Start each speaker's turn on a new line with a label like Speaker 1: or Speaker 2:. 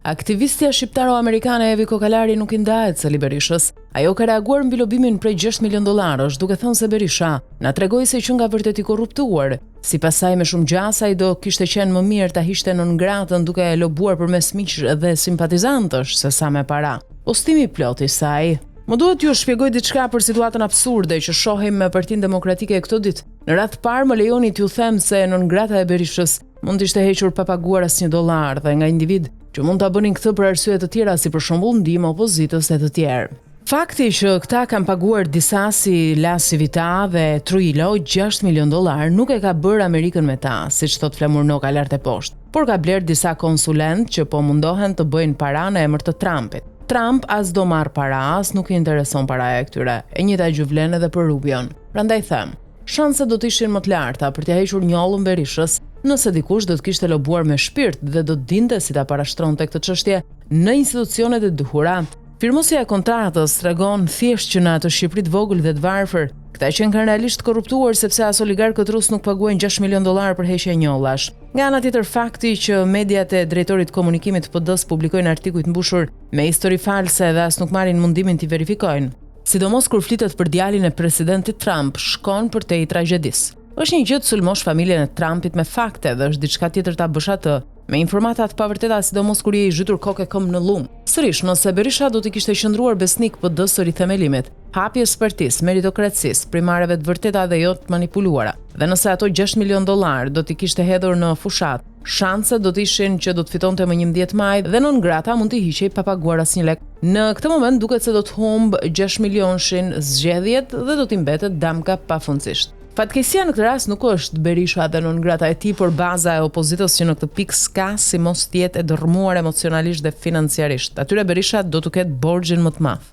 Speaker 1: Aktivistja shqiptaro-amerikane Evi Kokalari nuk i ndahet Sali Berishës. Ajo ka reaguar mbi lobimin prej $6 milion, duke thënë se Berisha na tregoi se që nga vërtet i korruptuar. Sipas saj me shumë gjasa ai do kishte qenë më mirë ta hiqte nën gratën duke e lobuar përmes miqsh dhe simpatizantësh se sa me para. Postimi plot i saj. Më duhet t'ju shpjegoj diçka për situatën absurde që shohim me Partinë Demokratike këto ditë. Në radh parë më lejoni t'ju them se nën grata e Berishës mund të ishte hequr pa paguar $1 dhe nga individ që mund ta bënin këtë për arsye të tjera si për shembull ndihmë opozitës e të tjerë. Fakti që këta kanë paguar disa si La Civita dhe Trujillo $6 milion nuk e ka bërë Amerikën me ta, siç thot Flamur Noka lart e poshtë, por ka bler disa konsulent që po mundohen të bëjnë para në emër të Trumpit. Trump as do marr para, as nuk i intereson paraja e këtyre. E njëjta gjë vlen edhe për Rubion. Prandaj them, shanset do të ishin më të larta për t'ia hequr njollën Berishës, nëse dikush do të kishte lobuar me shpirt dhe do të dinte si ta parashtronte këtë çështje në institucionet e duhura. Firmosja e kontratës tregon thjesht që në atë Shqipëri të vogël dhe të varfër, këta që kanë realisht korruptuar sepse as oligarkët rus nuk paguajnë $6 milion për heqje njollash. Nga ana tjetër, fakti që mediat e drejtorit të komunikimit të PD-s publikojnë artikuj të mbushur me histori false dhe as nuk marrin mundimin t'i verifikojnë, sidomos kur flitet për djalin e presidentit Trump, shkon përtej tragjedisë. Është një gjë të sulmosh familjen e Trumpit me fakte dhe është diçka tjetër ta bësh atë me informata të pavërteta, sidomos kur je i zhytur kokë këmbë në lum. Sërish, nëse Berisha do t'i kishte qëndruar besnik PD-s së rithemelimit, hapjes partisë, meritokracisë, primareve të vërteta dhe jo të manipuluara, dhe nëse ato $6 milion do t'i kishte hedhur në fushat, shanset do t'ishin që do të fitonte më 11 maj dhe nën grata mund t'i hiqej pa paguar asnjë lek. Në këtë moment duket se do të humb 6 milionë zgjedhjet dhe do t'i mbetet damka pafundësisht. Fatkeqësia në këtë rast nuk është Berisha dhe nën grata e tij, por baza e opozitës që në këtë pikë s'ka si mos të jetë e dërmuar emocionalisht dhe financiarisht. Atyre Berisha do të ketë borxhin më të madh.